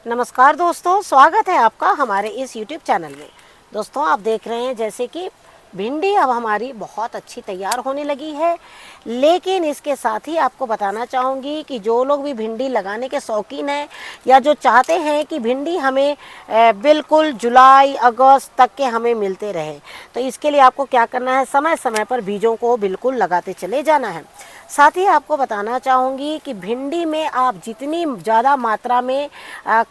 नमस्कार दोस्तों, स्वागत है आपका हमारे इस YouTube चैनल में। दोस्तों, आप देख रहे हैं जैसे कि भिंडी अब हमारी बहुत अच्छी तैयार होने लगी है। लेकिन इसके साथ ही आपको बताना चाहूँगी कि जो लोग भी भिंडी लगाने के शौकीन हैं या जो चाहते हैं कि भिंडी हमें बिल्कुल जुलाई अगस्त तक के हमें मिलते रहे, तो इसके लिए आपको क्या करना है, समय समय पर बीजों को बिल्कुल लगाते चले जाना है। साथ ही आपको बताना चाहूँगी कि भिंडी में आप जितनी ज़्यादा मात्रा में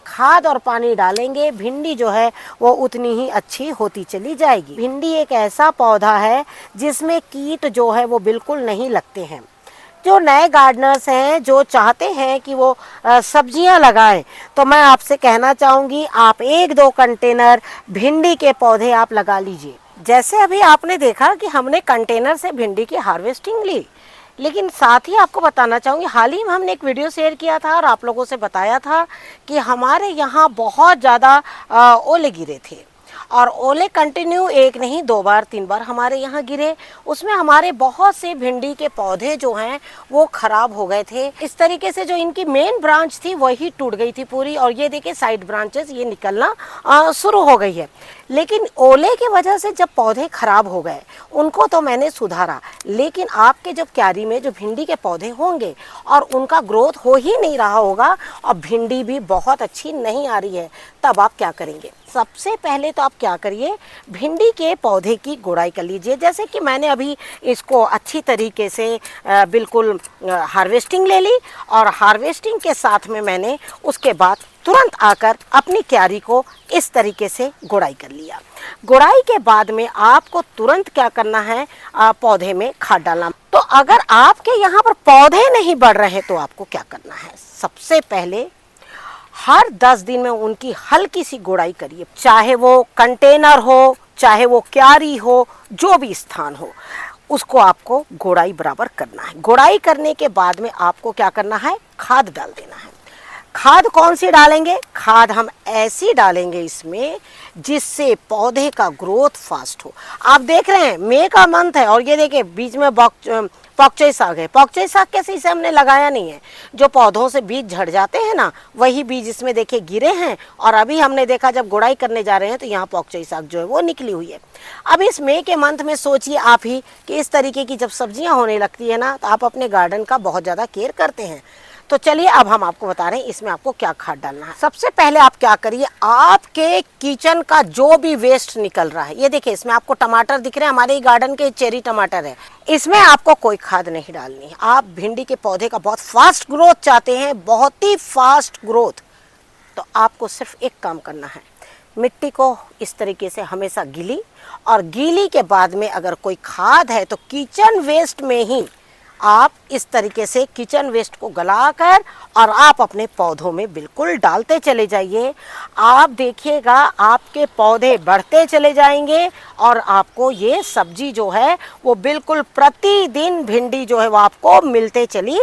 खाद और पानी डालेंगे, भिंडी जो है वो उतनी ही अच्छी होती चली जाएगी। भिंडी एक ऐसा पौधा है जिसमें कीट जो है वो बिल्कुल नहीं लगते हैं। जो नए गार्डनर्स हैं, जो चाहते हैं कि वो सब्जियां लगाएं, तो मैं आपसे कहना चाहूँगी आप 1-2 कंटेनर भिंडी के पौधे आप लगा लीजिए। जैसे अभी आपने देखा कि हमने कंटेनर से भिंडी की हार्वेस्टिंग ली, लेकिन साथ ही आपको बताना चाहूँगी हाल ही में हमने एक वीडियो शेयर किया था और आप लोगों से बताया था कि हमारे यहाँ बहुत ज़्यादा ओले गिरे थे और ओले कंटिन्यू 1 नहीं 2 बार 3 बार हमारे यहाँ गिरे। उसमें हमारे बहुत से भिंडी के पौधे जो हैं वो ख़राब हो गए थे। इस तरीके से जो इनकी मेन ब्रांच थी वही टूट गई थी पूरी, और ये देखिए साइड ब्रांचेस ये निकलना शुरू हो गई है। लेकिन ओले की वजह से जब पौधे ख़राब हो गए उनको तो मैंने सुधारा, लेकिन आपके जब क्यारी में जो भिंडी के पौधे होंगे और उनका ग्रोथ हो ही नहीं रहा होगा और भिंडी भी बहुत अच्छी नहीं आ रही है, तब आप क्या करेंगे? सबसे पहले तो आप क्या करिए, भिंडी के पौधे की गुड़ाई कर लीजिए। जैसे कि मैंने अभी इसको अच्छी तरीके से बिल्कुल हार्वेस्टिंग ले ली, और हार्वेस्टिंग के साथ में मैंने उसके बाद तुरंत आकर अपनी क्यारी को इस तरीके से गुड़ाई कर लिया। गुड़ाई के बाद में आपको तुरंत क्या करना है, पौधे में खाद डालना। तो अगर आपके यहाँ पर पौधे नहीं बढ़ रहे तो आपको क्या करना है, सबसे पहले हर 10 दिन में उनकी हल्की सी गुड़ाई करिए। चाहे वो कंटेनर हो, चाहे वो क्यारी हो, जो भी स्थान हो, उसको आपको गुड़ाई बराबर करना है। गुड़ाई करने के बाद में आपको क्या करना है, खाद डाल देना है। खाद कौन सी डालेंगे? खाद हम ऐसी डालेंगे इसमें जिससे पौधे का ग्रोथ फास्ट हो। आप देख रहे हैं मई का मंथ है और ये देखिए बीच में पॉकचई साग है। पॉकचई साग कैसे, इसे हमने लगाया नहीं है। जो पौधों से बीज झड़ जाते हैं ना, वही बीज इसमें देखिए गिरे हैं, और अभी हमने देखा जब गुड़ाई करने जा रहे हैं तो यहाँ पॉकचई साग जो है वो निकली हुई है। अब इस मई के मंथ में सोचिए आप ही कि इस तरीके की जब सब्जियाँ होने लगती है ना, तो आप अपने गार्डन का बहुत ज़्यादा केयर करते हैं। तो चलिए अब हम आपको बता रहे हैं इसमें आपको क्या खाद डालना है। सबसे पहले आप क्या करिए, आपके किचन का जो भी वेस्ट निकल रहा है, ये देखिए इसमें आपको टमाटर दिख रहे हैं, हमारे गार्डन के चेरी टमाटर है, इसमें आपको कोई खाद नहीं डालनी है। आप भिंडी के पौधे का बहुत फास्ट ग्रोथ चाहते हैं, बहुत ही फास्ट ग्रोथ, तो आपको सिर्फ एक काम करना है, मिट्टी को इस तरीके से हमेशा गीली, और गीली के बाद में अगर कोई खाद है तो किचन वेस्ट में ही आप इस तरीके से किचन वेस्ट को गलाकर और आप अपने पौधों में बिल्कुल डालते चले जाइए। आप देखिएगा आपके पौधे बढ़ते चले जाएंगे और आपको ये सब्जी जो है वो बिल्कुल प्रतिदिन भिंडी जो है वो आपको मिलते चली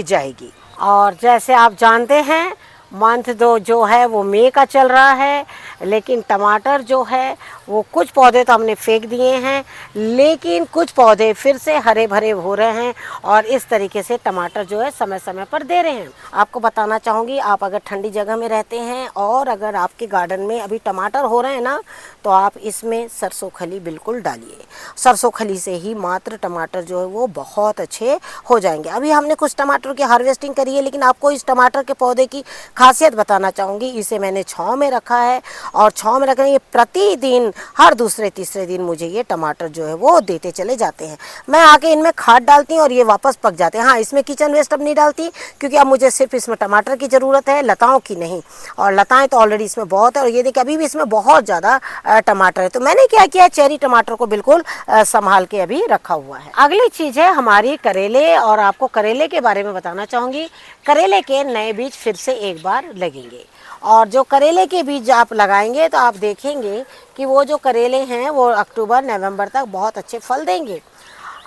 जाएगी। और जैसे आप जानते हैं मंथ जो है वो मई का चल रहा है, लेकिन टमाटर जो है वो कुछ पौधे तो हमने फेंक दिए हैं, लेकिन कुछ पौधे फिर से हरे भरे हो रहे हैं और इस तरीके से टमाटर जो है समय समय पर दे रहे हैं। आपको बताना चाहूँगी, आप अगर ठंडी जगह में रहते हैं और अगर आपके गार्डन में अभी टमाटर हो रहे हैं ना, तो आप इसमें सरसों खली बिल्कुल डालिए। सरसों खली से ही मात्र टमाटर जो है वो बहुत अच्छे हो जाएंगे। अभी हमने कुछ टमाटर की हार्वेस्टिंग करी है, लेकिन आपको इस टमाटर के पौधे की खासियत बताना चाहूँगी। इसे मैंने छाँव में रखा है और छाँव में रखने ये प्रतिदिन हर दूसरे तीसरे दिन मुझे ये टमाटर जो है वो देते चले जाते हैं। मैं आके इनमें खाद डालती हूँ और ये वापस पक जाते हैं। हाँ, इसमें किचन वेस्ट अब नहीं डालती, क्योंकि अब मुझे सिर्फ इसमें टमाटर की ज़रूरत है, लताओं की नहीं, और लताएँ तो ऑलरेडी इसमें बहुत है। और ये देखिए अभी भी इसमें बहुत ज़्यादा टमाटर है, तो मैंने क्या किया, चेरी टमाटर को बिल्कुल संभाल के अभी रखा हुआ है। अगली चीज़ है हमारी करेले, और आपको करेले के बारे में बताना चाहूँगी। करेले के नए बीज फिर से एक बार लगेंगे, और जो करेले के बीज आप लगाएंगे तो आप देखेंगे कि वो जो करेले हैं वो अक्टूबर नवंबर तक बहुत अच्छे फल देंगे।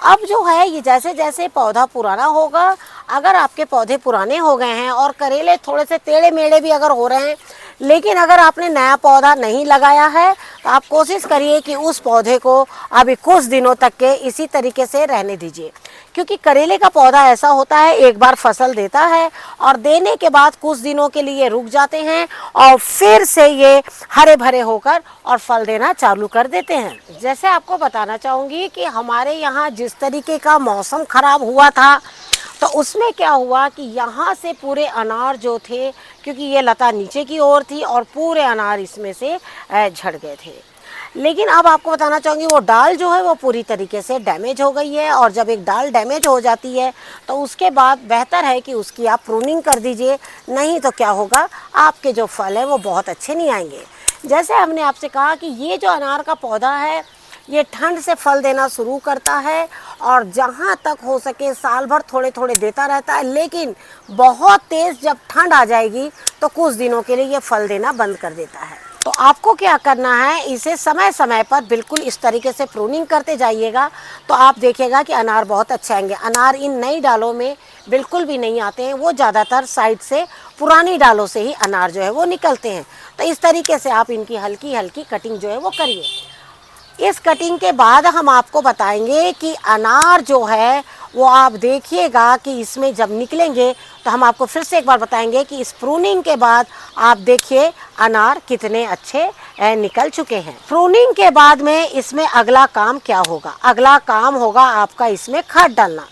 अब जो है ये जैसे जैसे पौधा पुराना होगा, अगर आपके पौधे पुराने हो गए हैं और करेले थोड़े से टेढ़े मेढ़े भी अगर हो रहे हैं, लेकिन अगर आपने नया पौधा नहीं लगाया है तो आप कोशिश करिए कि उस पौधे को अभी कुछ दिनों तक के इसी तरीके से रहने दीजिए, क्योंकि करेले का पौधा ऐसा होता है, एक बार फसल देता है और देने के बाद कुछ दिनों के लिए रुक जाते हैं और फिर से ये हरे भरे होकर और फल देना चालू कर देते हैं। जैसे आपको बताना चाहूँगी कि हमारे यहाँ जिस तरीके का मौसम खराब हुआ था, तो उसमें क्या हुआ कि यहाँ से पूरे अनार जो थे, क्योंकि ये लता नीचे की ओर थी और पूरे अनार इसमें से झड़ गए थे। लेकिन अब आपको बताना चाहूँगी वो डाल जो है वो पूरी तरीके से डैमेज हो गई है, और जब एक डाल डैमेज हो जाती है तो उसके बाद बेहतर है कि उसकी आप प्रूनिंग कर दीजिए, नहीं तो क्या होगा, आपके जो फल हैं वो बहुत अच्छे नहीं आएंगे। जैसे हमने आपसे कहा कि ये जो अनार का पौधा है ये ठंड से फल देना शुरू करता है और जहाँ तक हो सके साल भर थोड़े थोड़े देता रहता है, लेकिन बहुत तेज़ जब ठंड आ जाएगी तो कुछ दिनों के लिए ये फल देना बंद कर देता है। तो आपको क्या करना है, इसे समय समय पर बिल्कुल इस तरीके से प्रूनिंग करते जाइएगा, तो आप देखिएगा कि अनार बहुत अच्छे आएंगे। अनार इन नई डालों में बिल्कुल भी नहीं आते हैं, वो ज़्यादातर साइड से पुरानी डालों से ही अनार जो है वो निकलते हैं। तो इस तरीके से आप इनकी हल्की हल्की कटिंग जो है वो करिए। इस कटिंग के बाद हम आपको बताएंगे कि अनार जो है वो आप देखिएगा कि इसमें जब निकलेंगे तो हम आपको फिर से एक बार बताएंगे कि इस प्रूनिंग के बाद आप देखिए अनार कितने अच्छे निकल चुके हैं। प्रूनिंग के बाद में इसमें अगला काम क्या होगा, अगला काम होगा आपका इसमें खाद डालना।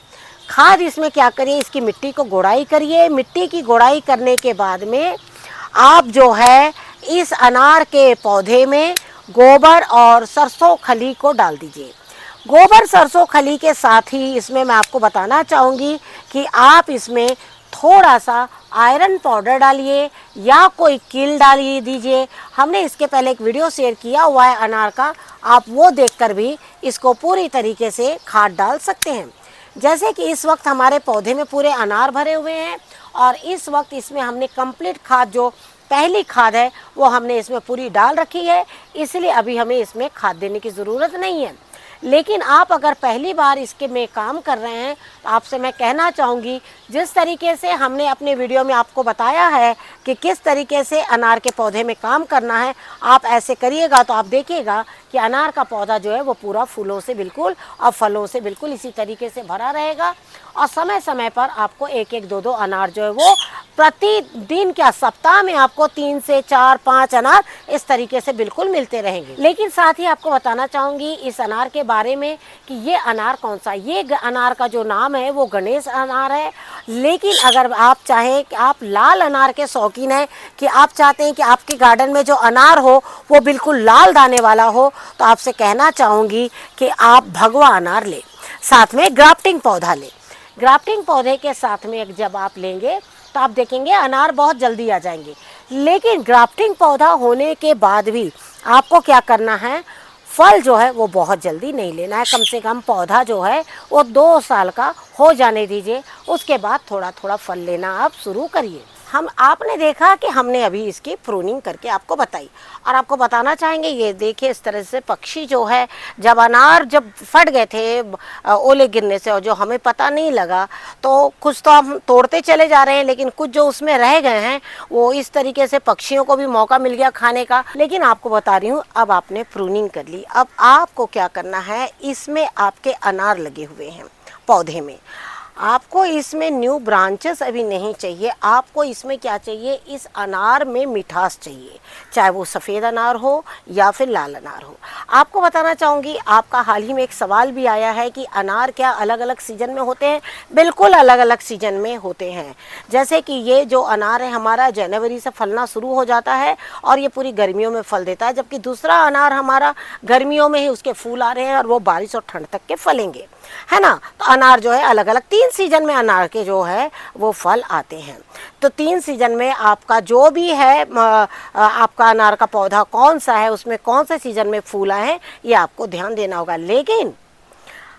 खाद इसमें क्या करिए, इसकी मिट्टी को गोड़ाई करिए। मिट्टी की गोड़ाई करने के बाद में आप जो है इस अनार के पौधे में गोबर और सरसों खली को डाल दीजिए। गोबर सरसों खली के साथ ही इसमें मैं आपको बताना चाहूँगी कि आप इसमें थोड़ा सा आयरन पाउडर डालिए या कोई कील डालिए दीजिए। हमने इसके पहले एक वीडियो शेयर किया हुआ है अनार का, आप वो देखकर भी इसको पूरी तरीके से खाद डाल सकते हैं। जैसे कि इस वक्त हमारे पौधे में पूरे अनार भरे हुए हैं और इस वक्त इसमें हमने कंप्लीट खाद, जो पहली खाद है वो हमने इसमें पूरी डाल रखी है, इसलिए अभी हमें इसमें खाद देने की ज़रूरत नहीं है। लेकिन आप अगर पहली बार इसके में काम कर रहे हैं तो आपसे मैं कहना चाहूँगी, जिस तरीके से हमने अपने वीडियो में आपको बताया है कि किस तरीके से अनार के पौधे में काम करना है, आप ऐसे करिएगा तो आप देखिएगा कि अनार का पौधा जो है वो पूरा फूलों से बिल्कुल और फलों से बिल्कुल इसी तरीके से भरा रहेगा। और समय समय पर आपको एक एक दो दो अनार जो है वो प्रतिदिन, क्या सप्ताह में आपको 3 से 4 5 अनार इस तरीके से बिल्कुल मिलते रहेंगे। लेकिन साथ ही आपको बताना चाहूँगी इस अनार के बारे में कि ये अनार कौन सा, ये अनार का जो नाम है वो गणेश अनार है। लेकिन अगर आप चाहें कि आप लाल अनार के शौकीन हैं, कि आप चाहते हैं कि आपके गार्डन में जो अनार हो वो बिल्कुल लाल दाने वाला हो, तो आपसे कहना चाहूँगी कि आप भगवा अनार लें, साथ में ग्राफ्टिंग पौधा लें। ग्राफ्टिंग पौधे के साथ में जब आप लेंगे तो आप देखेंगे अनार बहुत जल्दी आ जाएंगे। लेकिन ग्राफ्टिंग पौधा होने के बाद भी आपको क्या करना है, फल जो है वो बहुत जल्दी नहीं लेना है। कम से कम पौधा जो है वो 2 साल का हो जाने दीजिए, उसके बाद थोड़ा थोड़ा फल लेना आप शुरू करिए। आपने देखा कि हमने अभी इसकी प्रूनिंग करके आपको बताई, और आपको बताना चाहेंगे ये देखिए इस तरह से पक्षी जो है, जब अनार जब फट गए थे ओले गिरने से और जो हमें पता नहीं लगा, तो कुछ तो हम तोड़ते चले जा रहे हैं, लेकिन कुछ जो उसमें रह गए हैं वो इस तरीके से पक्षियों को भी मौका मिल गया खाने का। लेकिन आपको बता रही हूँ, अब आपने प्रूनिंग कर ली, अब आपको क्या करना है, इसमें आपके अनार लगे हुए हैं पौधे में, आपको इसमें न्यू ब्रांचेस अभी नहीं चाहिए। आपको इसमें क्या चाहिए, इस अनार में मिठास चाहिए, चाहे वो सफ़ेद अनार हो या फिर लाल अनार हो। आपको बताना चाहूँगी, आपका हाल ही में एक सवाल भी आया है कि अनार क्या अलग अलग सीज़न में होते हैं? बिल्कुल अलग अलग सीज़न में होते हैं। जैसे कि ये जो अनार है हमारा जनवरी से फलना शुरू हो जाता है और ये पूरी गर्मियों में फल देता है, जबकि दूसरा अनार हमारा गर्मियों में ही उसके फूल आ रहे हैं और वो बारिश और ठंड तक के फलेंगे, है ना। तो अनार जो है अलग अलग 3 सीजन में अनार के जो है वो फल आते हैं। तो 3 सीजन में आपका जो भी है आपका अनार का पौधा कौन सा है, उसमें कौन से सीजन में फूल आए हैं, ये आपको ध्यान देना होगा। लेकिन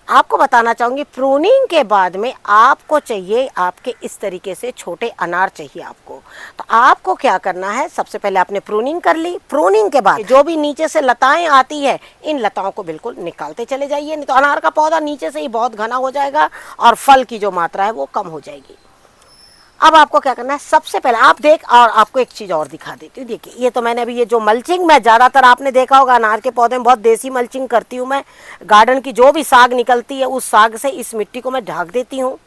आपको बताना चाहूँगी, प्रूनिंग के बाद में आपको चाहिए, आपके इस तरीके से छोटे अनार चाहिए आपको। तो आपको क्या करना है, सबसे पहले आपने प्रूनिंग कर ली, प्रूनिंग के बाद जो भी नीचे से लताएं आती है, इन लताओं को बिल्कुल निकालते चले जाइए, नहीं तो अनार का पौधा नीचे से ही बहुत घना हो जाएगा और फल की जो मात्रा है वो कम हो जाएगी। अब आपको क्या करना है, सबसे पहले आप और आपको एक चीज़ और दिखा देती हूँ। देखिए ये तो मैंने अभी ये जो मल्चिंग, मैं ज़्यादातर आपने देखा होगा अनार के पौधे में बहुत देसी मल्चिंग करती हूँ मैं। गार्डन की जो भी साग निकलती है उस साग से इस मिट्टी को मैं ढक देती हूँ।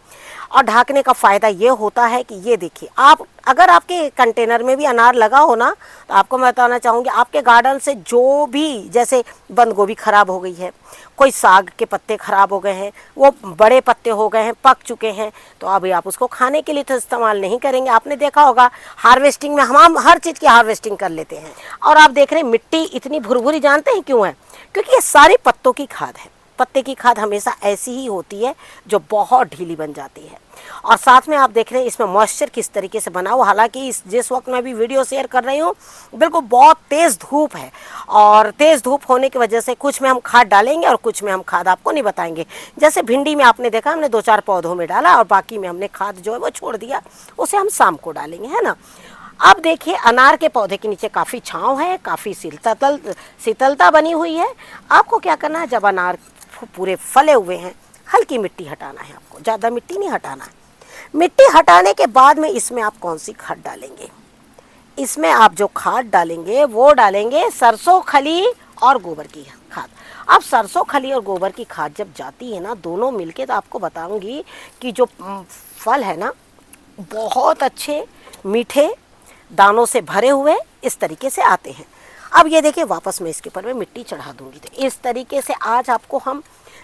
और ढकने का फ़ायदा ये होता है कि ये देखिए, आप अगर आपके कंटेनर में भी अनार लगा हो ना, तो आपको मैं बताना चाहूँगी आपके गार्डन से जो भी, जैसे बंद गोभी ख़राब हो गई है, कोई साग के पत्ते ख़राब हो गए हैं, वो बड़े पत्ते हो गए हैं, पक चुके हैं, तो अभी आप उसको खाने के लिए तो इस्तेमाल नहीं करेंगे। आपने देखा होगा हार्वेस्टिंग में हम हर चीज़ की हार्वेस्टिंग कर लेते हैं। और आप देख रहे हैं मिट्टी इतनी भुरभुरी, जानते हैं क्यों है? क्योंकि ये सारी पत्तों की खाद है। पत्ते की खाद हमेशा ऐसी ही होती है जो बहुत ढीली बन जाती है। और साथ में आप देख रहे हैं इसमें मॉइस्चर किस तरीके से बना हुआ। हालांकि जिस वक्त मैं भी वीडियो शेयर कर रही हूँ बिल्कुल बहुत तेज़ धूप है, और तेज़ धूप होने की वजह से कुछ में हम खाद डालेंगे और कुछ में हम खाद आपको नहीं बताएंगे। जैसे भिंडी में आपने देखा हमने 2-4 पौधों में डाला और बाकी में हमने खाद जो है वो छोड़ दिया, उसे हम शाम को डालेंगे, है ना। अब देखिए अनार के पौधे के नीचे काफ़ी छाँव है, काफ़ी शीतलता बनी हुई है। आपको क्या करना है, जब अनार पूरे फले हुए हैं हल्की मिट्टी हटाना है, आपको ज़्यादा मिट्टी नहीं हटाना है। मिट्टी हटाने के बाद में इसमें आप कौन सी खाद डालेंगे? इसमें आप जो खाद डालेंगे वो डालेंगे सरसों खली और गोबर की खाद। अब सरसों खली और गोबर की खाद जब जाती है ना दोनों मिलके, तो आपको बताऊंगी कि जो फल है ना बहुत अच्छे मीठे दानों से भरे हुए इस तरीके से आते हैं। अब ये देखिए वापस मैं इसके ऊपर में मिट्टी चढ़ा दूंगी। तो इस तरीके से आज आपको हम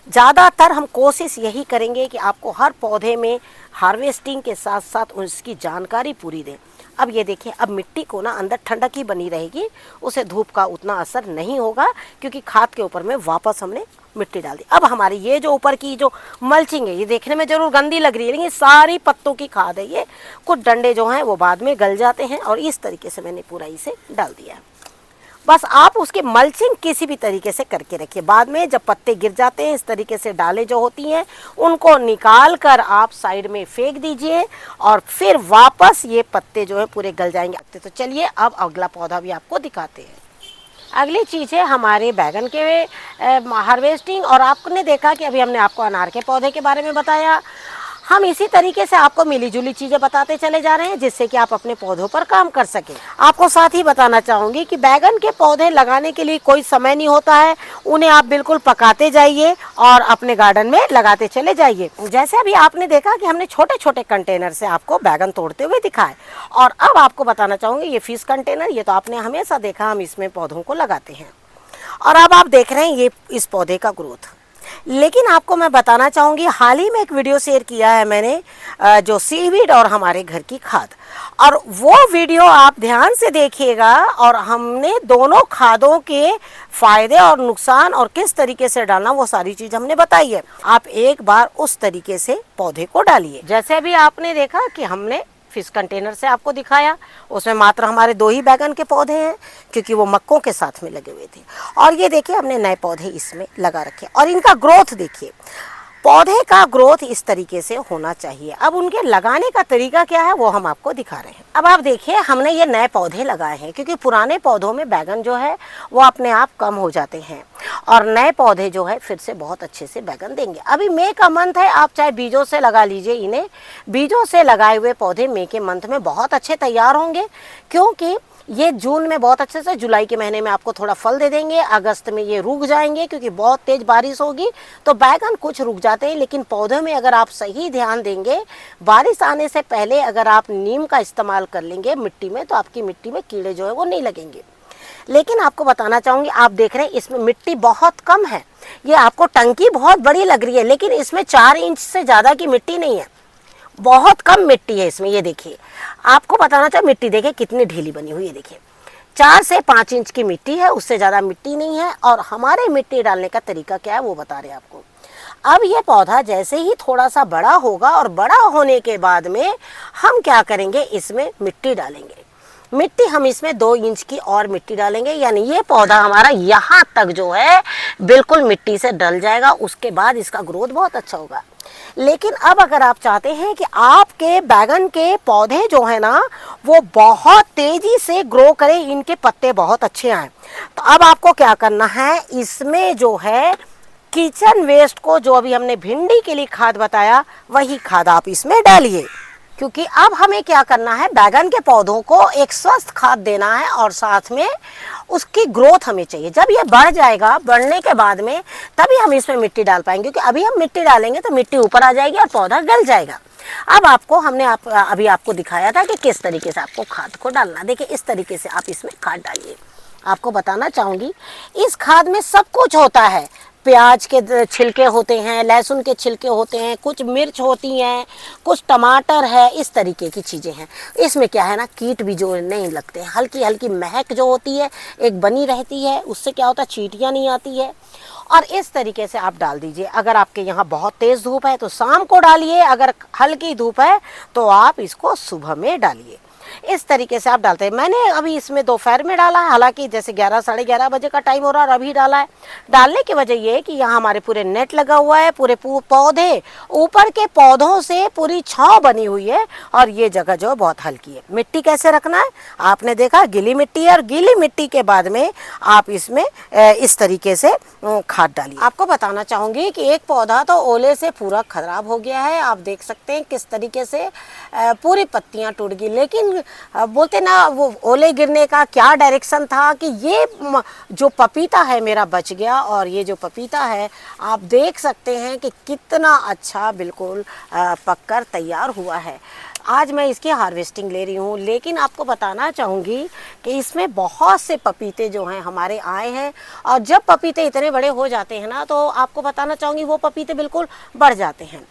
ज़्यादातर हम कोशिश यही करेंगे कि आपको हर पौधे में हार्वेस्टिंग के साथ साथ उसकी जानकारी पूरी दें। अब ये देखिए, अब मिट्टी को ना अंदर ठंडक ही बनी रहेगी, उसे धूप का उतना असर नहीं होगा क्योंकि खाद के ऊपर में वापस हमने मिट्टी डाल दी। अब हमारी ये जो ऊपर की जो मल्चिंग है ये देखने में ज़रूर गंदी लग रही है, लेकिन सारी पत्तों की खाद है ये। कुछ डंडे जो हैं वो बाद में गल जाते हैं, और इस तरीके से मैंने पूरा इसे डाल दिया है। बस आप उसकी मल्चिंग किसी भी तरीके से करके रखिए। बाद में जब पत्ते गिर जाते हैं इस तरीके से डालें जो होती हैं उनको निकाल कर आप साइड में फेंक दीजिए, और फिर वापस ये पत्ते जो है पूरे गल जाएंगे। तो चलिए अब अगला पौधा भी आपको दिखाते हैं। अगली चीज़ है हमारे बैगन के हार्वेस्टिंग। और आपने देखा कि अभी हमने आपको अनार के पौधे के बारे में बताया। हम इसी तरीके से आपको मिली जुली चीज़ें बताते चले जा रहे हैं जिससे कि आप अपने पौधों पर काम कर सकें। आपको साथ ही बताना चाहूँगी कि बैगन के पौधे लगाने के लिए कोई समय नहीं होता है, उन्हें आप बिल्कुल पकाते जाइए और अपने गार्डन में लगाते चले जाइए। जैसे अभी आपने देखा कि हमने छोटे छोटे कंटेनर से आपको बैगन तोड़ते हुए दिखाए, और अब आपको बताना चाहूँगी ये फिश कंटेनर, ये तो आपने हमेशा देखा हम इसमें पौधों को लगाते हैं। और अब आप देख रहे हैं ये इस पौधे का ग्रोथ। लेकिन आपको मैं बताना चाहूँगी हाल ही में एक वीडियो शेयर किया है मैंने जो सीवीड और हमारे घर की खाद, और वो वीडियो आप ध्यान से देखिएगा। और हमने दोनों खादों के फ़ायदे और नुकसान और किस तरीके से डालना वो सारी चीज़ हमने बताई है। आप एक बार उस तरीके से पौधे को डालिए। जैसे अभी आपने देखा कि हमने फिश कंटेनर से आपको दिखाया, उसमें मात्र हमारे 2 ही बैगन के पौधे हैं क्योंकि वो मक्कों के साथ में लगे हुए थे। और ये देखिए हमने नए पौधे इसमें लगा रखे, और इनका ग्रोथ देखिए। पौधे का ग्रोथ इस तरीके से होना चाहिए। अब उनके लगाने का तरीका क्या है वो हम आपको दिखा रहे हैं। अब आप देखिए हमने ये नए पौधे लगाए हैं क्योंकि पुराने पौधों में बैगन जो है वो अपने आप कम हो जाते हैं, और नए पौधे जो है फिर से बहुत अच्छे से बैगन देंगे। अभी मई का मंथ है, आप चाहे बीजों से लगा लीजिए इन्हें। बीजों से लगाए हुए पौधे मई के मंथ में बहुत अच्छे तैयार होंगे, क्योंकि ये जून में बहुत अच्छे से, जुलाई के महीने में आपको थोड़ा फल दे देंगे, अगस्त में ये रुक जाएंगे क्योंकि बहुत तेज़ बारिश होगी तो बैगन कुछ रुक जाते हैं। लेकिन पौधों में अगर आप सही ध्यान देंगे, बारिश आने से पहले अगर आप नीम का इस्तेमाल कर लेंगे मिट्टी में, तो आपकी मिट्टी में कीड़े जो है वो नहीं लगेंगे। लेकिन आपको बताना चाहूँगी, आप देख रहे हैं इसमें मिट्टी बहुत कम है। ये आपको टंकी बहुत बड़ी लग रही है लेकिन इसमें 4 इंच से ज़्यादा की मिट्टी नहीं है, बहुत कम मिट्टी है इसमें। ये देखिए, आपको बताना चाहिए मिट्टी देखिए कितनी ढीली बनी हुई है। देखिए 4 से 5 इंच की मिट्टी है, उससे ज़्यादा मिट्टी नहीं है। और हमारे मिट्टी डालने का तरीका क्या है वो बता रहे हैं आपको। अब ये पौधा जैसे ही थोड़ा सा बड़ा होगा, और बड़ा होने के बाद में हम क्या करेंगे, इसमें मिट्टी डालेंगे। मिट्टी हम इसमें 2 इंच की और मिट्टी डालेंगे, यानी ये पौधा हमारा यहाँ तक जो है बिल्कुल मिट्टी से डल जाएगा। उसके बाद इसका ग्रोथ बहुत अच्छा होगा। लेकिन अब अगर आप चाहते हैं कि आपके बैगन के पौधे जो है ना वो बहुत तेज़ी से ग्रो करें, इनके पत्ते बहुत अच्छे आए, तो अब आपको क्या करना है, इसमें जो है किचन वेस्ट को, जो अभी हमने भिंडी के लिए खाद बताया, वही खाद आप इसमें डालिए। क्योंकि अब हमें क्या करना है, बैगन के पौधों को एक स्वस्थ खाद देना है और साथ में उसकी ग्रोथ हमें चाहिए। जब ये बढ़ जाएगा, बढ़ने के बाद में तभी हम इसमें मिट्टी डाल पाएंगे, क्योंकि अभी हम मिट्टी डालेंगे तो मिट्टी ऊपर आ जाएगी और पौधा गल जाएगा। अब आपको हमने अभी आपको दिखाया था कि किस तरीके से आपको खाद को डालना। देखिए इस तरीके से आप इसमें खाद डालिए। आपको बताना चाहूँगी, इस खाद में सब कुछ होता है। प्याज के छिलके होते हैं, लहसुन के छिलके होते हैं, कुछ मिर्च होती हैं, कुछ टमाटर है, इस तरीके की चीज़ें हैं। इसमें क्या है ना, कीट भी जो नहीं लगते, हल्की हल्की महक जो होती है एक बनी रहती है, उससे क्या होता है, चींटियाँ नहीं आती है। और इस तरीके से आप डाल दीजिए। अगर आपके यहाँ बहुत तेज़ धूप है तो शाम को डालिए, अगर हल्की धूप है तो आप इसको सुबह में डालिए। इस तरीके से आप डालते हैं। मैंने अभी इसमें दोपहर में डाला है, हालांकि जैसे 11 साढ़े 11 बजे का टाइम हो रहा है और अभी डाला है। डालने की वजह ये है कि यहाँ हमारे पूरे नेट लगा हुआ है, पूरे पौधे, ऊपर के पौधों से पूरी छांव बनी हुई है और ये जगह जो बहुत हल्की है। मिट्टी कैसे रखना है आपने देखा, गीली मिट्टी है, और गीली मिट्टी के बाद में आप इसमें इस तरीके से खाद डालिए। आपको बताना चाहूँगी कि एक पौधा तो ओले से पूरा खराब हो गया है। आप देख सकते हैं किस तरीके से पूरी पत्तियाँ टूट गई, लेकिन बोलते ना वो ओले गिरने का क्या डायरेक्शन था कि ये जो पपीता है मेरा बच गया। और ये जो पपीता है आप देख सकते हैं कि कितना अच्छा बिल्कुल पककर तैयार हुआ है। आज मैं इसकी हार्वेस्टिंग ले रही हूँ, लेकिन आपको बताना चाहूँगी कि इसमें बहुत से पपीते जो हैं हमारे आए हैं। और जब पपीते इतने बड़े हो जाते हैं ना, तो आपको बताना चाहूँगी वो पपीते बिल्कुल बढ़ जाते हैं।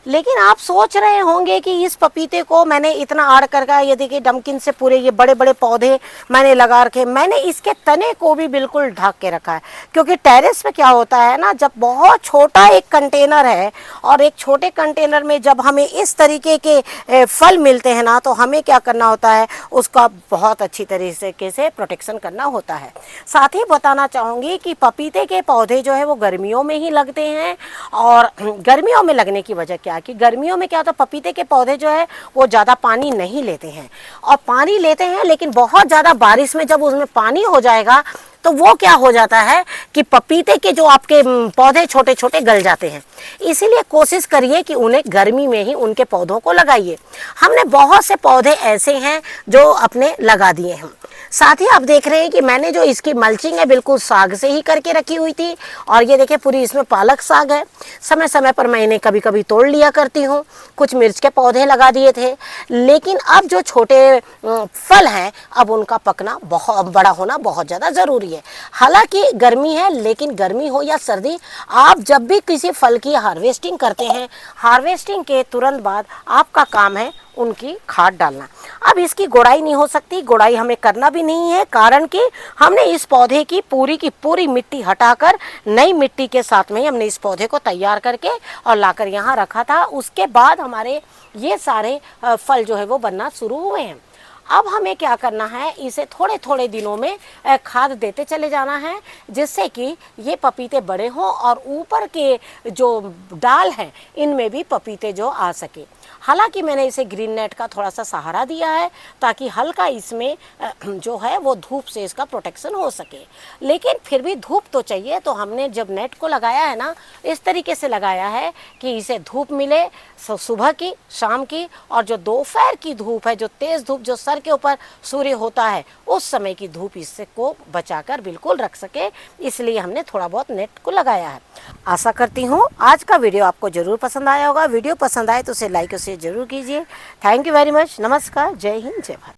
लेकिन आप सोच रहे होंगे कि इस पपीते को मैंने इतना आड़ करके, ये देखिए डमकिन से पूरे ये बड़े बड़े पौधे मैंने लगा रखे। मैंने इसके तने को भी बिल्कुल ढक के रखा है, क्योंकि टेरेस पे क्या होता है ना, जब बहुत छोटा एक कंटेनर है और एक छोटे कंटेनर में जब हमें इस तरीके के फल मिलते हैं ना, तो हमें क्या करना होता है, उसका बहुत अच्छी तरीके से प्रोटेक्शन करना होता है। साथ ही बताना चाहूँगी कि पपीते के पौधे जो है वो गर्मियों में ही लगते हैं। और गर्मियों में लगने की वजह कि गर्मियों में क्या होता है, पपीते के पौधे जो है वो ज़्यादा पानी नहीं लेते हैं, और पानी लेते हैं लेकिन बहुत ज़्यादा बारिश में जब उसमें पानी हो जाएगा तो वो क्या हो जाता है कि पपीते के जो आपके पौधे छोटे छोटे गल जाते हैं। इसीलिए कोशिश करिए कि उन्हें गर्मी में ही उनके पौधों को लगाइए। हमने बहुत से पौधे ऐसे हैं जो अपने लगा दिए हैं। साथ ही आप देख रहे हैं कि मैंने जो इसकी मल्चिंग है बिल्कुल साग से ही करके रखी हुई थी। और ये देखिए पूरी इसमें पालक साग है। समय समय पर मैं इन्हें कभी कभी तोड़ लिया करती हूँ। कुछ मिर्च के पौधे लगा दिए थे, लेकिन अब जो छोटे फल हैं अब उनका पकना बहुत बड़ा होना बहुत ज़्यादा ज़रूरी है। हालांकि गर्मी है, लेकिन गर्मी हो या सर्दी, आप जब भी किसी फल की हार्वेस्टिंग करते हैं, हार्वेस्टिंग के तुरंत बाद आपका काम है उनकी खाद डालना। अब इसकी गोड़ाई नहीं हो सकती, गोड़ाई हमें करना भी नहीं है, कारण कि हमने इस पौधे की पूरी मिट्टी हटाकर नई मिट्टी के साथ में ही हमने इस पौधे को तैयार करके और लाकर यहाँ रखा था। उसके बाद हमारे ये सारे फल जो है वो बनना शुरू हुए हैं। अब हमें क्या करना है, इसे थोड़े थोड़े दिनों में खाद देते चले जाना है, जिससे कि ये पपीते बड़े हों और ऊपर के जो डाल हैं इनमें भी पपीते जो आ सके। हालांकि मैंने इसे ग्रीन नेट का थोड़ा सा सहारा दिया है ताकि हल्का इसमें जो है वो धूप से इसका प्रोटेक्शन हो सके, लेकिन फिर भी धूप तो चाहिए। तो हमने जब नेट को लगाया है ना, इस तरीके से लगाया है कि इसे धूप मिले, सुबह की, शाम की, और जो दोपहर की धूप है, जो तेज़ धूप जो सर के ऊपर सूर्य होता है, उस समय की धूप इससे को बचाकर बिल्कुल रख सके, इसलिए हमने थोड़ा बहुत नेट को लगाया है। आशा करती हूँ आज का वीडियो आपको ज़रूर पसंद आया होगा। वीडियो पसंद आए तो उसे लाइक और शेयर जरूर कीजिए। Thank you very much. नमस्कार, जय हिंद, जय भारत।